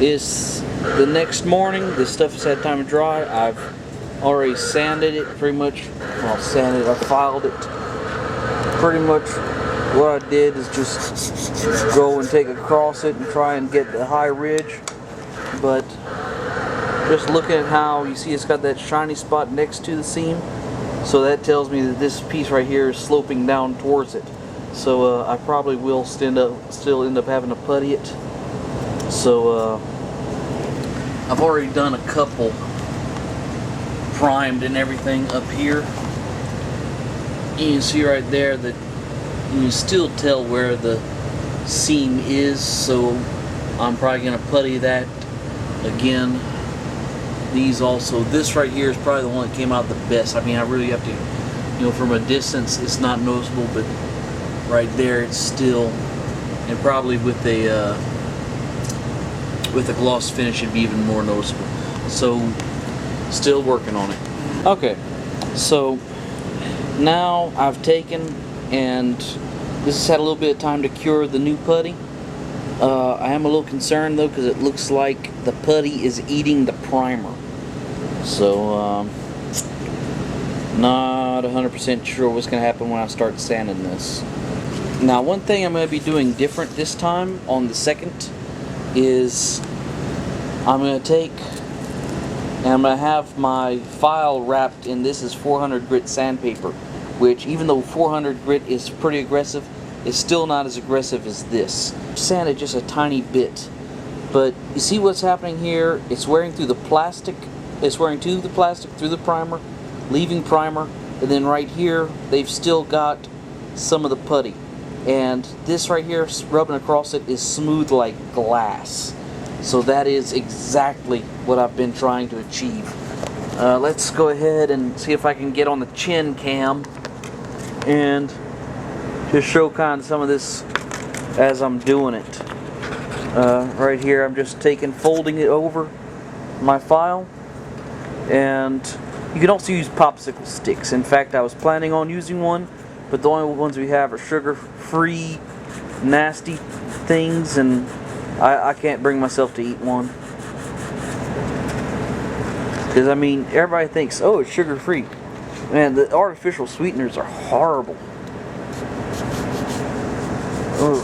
is the next morning. This stuff has had time to dry. I've already sanded it pretty much. Well, sanded, I filed it. Pretty much what I did is just go and take across it and try and get the high ridge. But just looking at how you see it's got that shiny spot next to the seam, so that tells me that this piece right here is sloping down towards it. So I probably will still end up having to putty it. So I've already done a couple primed and everything up here. You can see right there that you can still tell where the seam is, so I'm probably going to putty that again. These also, this right here is probably the one that came out the best. I mean, I really have to, you know, from a distance it's not noticeable, but right there it's still, and probably with a gloss finish it'd be even more noticeable. So still working on it. Okay, so now I've taken, and this has had a little bit of time to cure the new putty. I am a little concerned though, because it looks like the putty is eating the primer. So not 100% sure what's going to happen when I start sanding this. Now, one thing I'm going to be doing different this time on the second is I'm going to take and I'm going to have my file wrapped in, this is 400 grit sandpaper, which even though 400 grit is pretty aggressive, it's still not as aggressive as this. Sanded just a tiny bit, but you see what's happening here? It's wearing through the plastic. It's wearing through the plastic, through the primer, leaving primer, and then right here they've still got some of the putty. And this right here, rubbing across it, is smooth like glass. So that is exactly what I've been trying to achieve. Let's go ahead and see if I can get on the chin cam and just show kind of some of this as I'm doing it. Right here I'm just folding it over my file, and you can also use popsicle sticks. In fact, I was planning on using one, but the only ones we have are sugar-free, nasty things, and I can't bring myself to eat one. Because, I mean, everybody thinks, oh, it's sugar-free. Man, the artificial sweeteners are horrible. Ugh.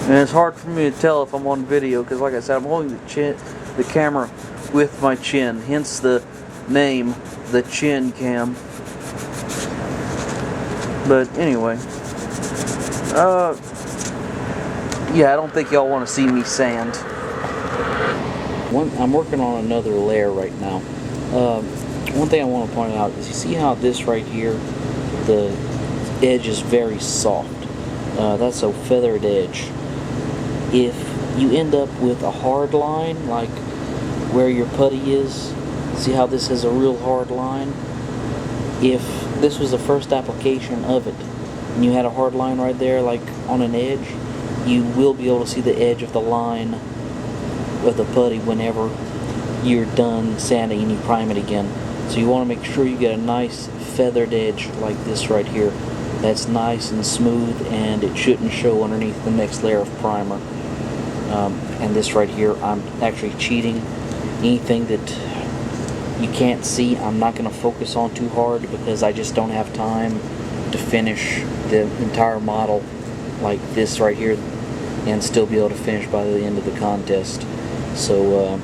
And it's hard for me to tell if I'm on video, because like I said, I'm holding the camera with my chin, hence the name, the chin cam. But anyway, yeah, I don't think y'all want to see me sand. I'm working on another layer right now. One thing I want to point out is, you see how this right here, the edge is very soft. That's a feathered edge. If you end up with a hard line, like where your putty is, see how this is a real hard line? If this was the first application of it, and you had a hard line right there, like on an edge, you will be able to see the edge of the line of the putty whenever you're done sanding and you prime it again. So you want to make sure you get a nice feathered edge like this right here. That's nice and smooth, and it shouldn't show underneath the next layer of primer. And this right here, I'm actually cheating. Anything that you can't see, I'm not going to focus on too hard, because I just don't have time to finish the entire model like this right here and still be able to finish by the end of the contest. So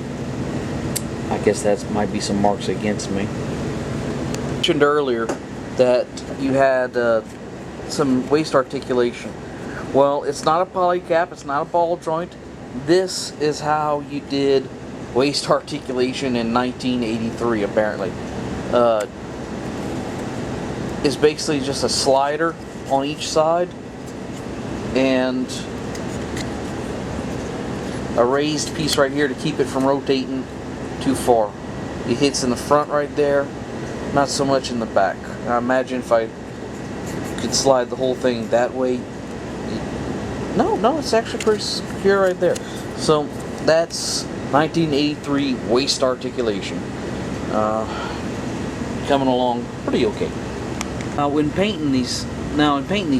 I guess that might be some marks against me. I mentioned earlier that you had some waist articulation. Well, it's not a polycap, it's not a ball joint. This is how you did waist articulation in 1983, apparently. It's basically just a slider on each side and a raised piece right here to keep it from rotating too far. It hits in the front right there, not so much in the back. Now imagine if I could slide the whole thing that way. No, it's actually pretty secure right there. So that's 1983 waist articulation. Coming along pretty okay. In painting these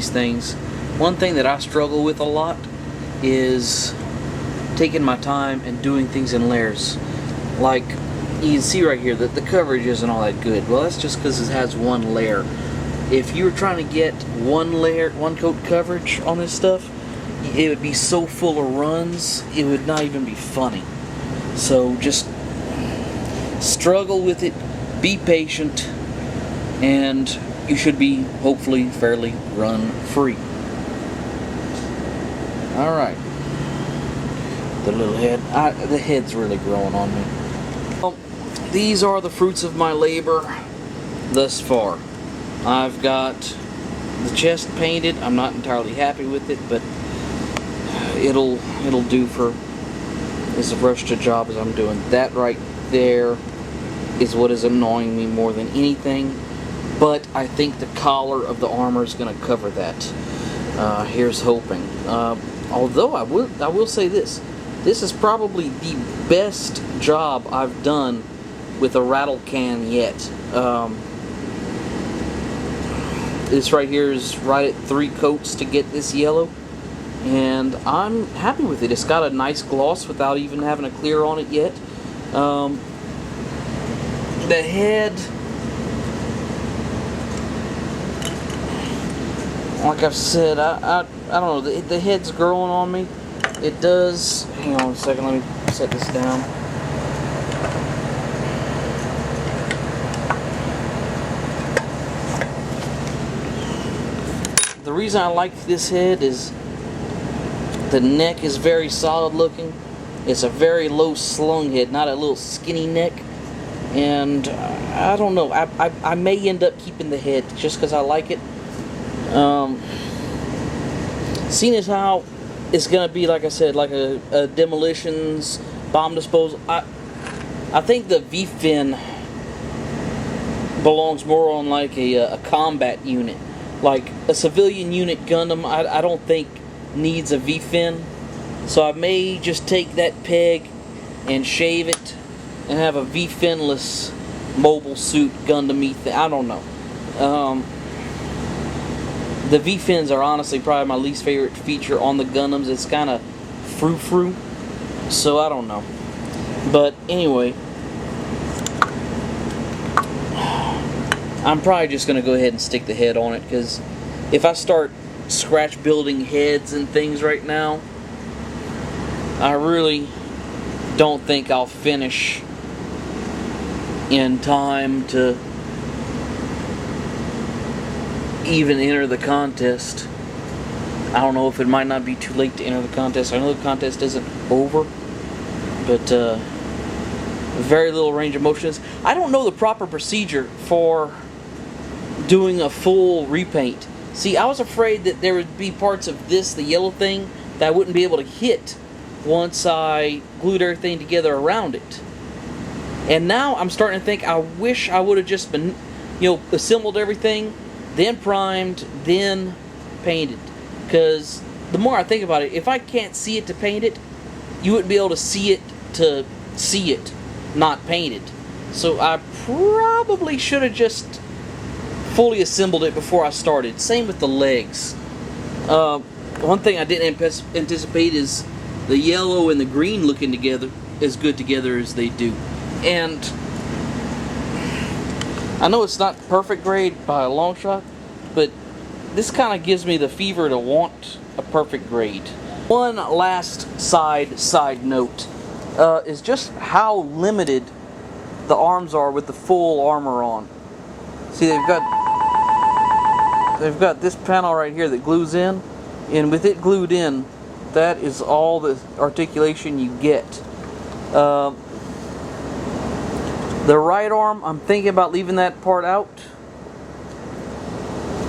things, one thing that I struggle with a lot is taking my time and doing things in layers. Like, you can see right here that the coverage isn't all that good. Well, that's just because it has one layer. If you were trying to get one coat coverage on this stuff, it would be so full of runs, it would not even be funny. So just struggle with it, be patient, and you should be hopefully fairly run free. Alright. The little head. The head's really growing on me. Well, these are the fruits of my labor thus far. I've got the chest painted. I'm not entirely happy with it, but it'll do for as rushed a job as I'm doing. That right there is what is annoying me more than anything. But I think the collar of the armor is going to cover that. Here's hoping. Although I will say this. This is probably the best job I've done with a rattle can yet. This right here is right at 3 coats to get this yellow, and I'm happy with it. It's got a nice gloss without even having a clear on it yet. The head, like I've said, I don't know, the head's growing on me. It does. Hang on a second, let me set this down. The reason I like this head is the neck is very solid looking. It's a very low slung head, not a little skinny neck. And I don't know, I may end up keeping the head just because I like it. Seeing as how it's going to be, like I said, like a demolitions, bomb disposal, I think the V-fin belongs more on like a combat unit. Like a civilian unit Gundam, I don't think needs a V-fin. So I may just take that peg and shave it and have a V-finless mobile suit Gundam thing. I don't know. The V-fins are honestly probably my least favorite feature on the Gundams. It's kind of frou-frou. So I don't know. But anyway, I'm probably just going to go ahead and stick the head on it, because if I start scratch building heads and things right now, I really don't think I'll finish in time to even enter the contest. I don't know if it might not be too late to enter the contest. I know the contest isn't over, but very little range of motion. I don't know the proper procedure for doing a full repaint. See, I was afraid that there would be parts of this, the yellow thing, that I wouldn't be able to hit once I glued everything together around it. And now I'm starting to think I wish I would have just been, assembled everything, then primed, then painted. Because the more I think about it, if I can't see it to paint it, you wouldn't be able to see it not painted. So I probably should have just fully assembled it before I started. Same with the legs. One thing I didn't anticipate is the yellow and the green looking together as good together as they do. And I know it's not perfect grade by a long shot, but this kind of gives me the fever to want a perfect grade. One last side note is just how limited the arms are with the full armor on. See, they've got this panel right here that glues in, and with it glued in, that is all the articulation you get. The right arm, I'm thinking about leaving that part out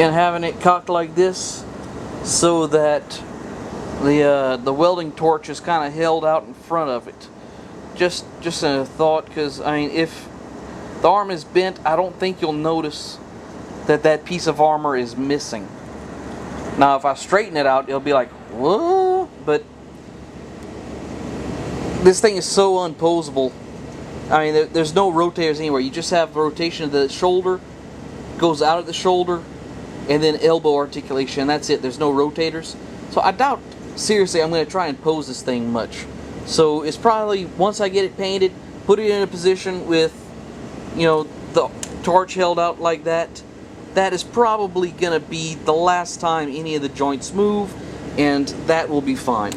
and having it cocked like this, so that the welding torch is kind of held out in front of it. Just a thought, because I mean, if the arm is bent, I don't think you'll notice that piece of armor is missing. Now, if I straighten it out, it'll be like, whoa, but this thing is so unposable. I mean, there's no rotators anywhere. You just have rotation of the shoulder, goes out of the shoulder, and then elbow articulation, and that's it. There's no rotators. So I doubt, seriously, I'm going to try and pose this thing much. So it's probably, once I get it painted, put it in a position with, you know, the torch held out like that, that is probably going to be the last time any of the joints move, and that will be fine.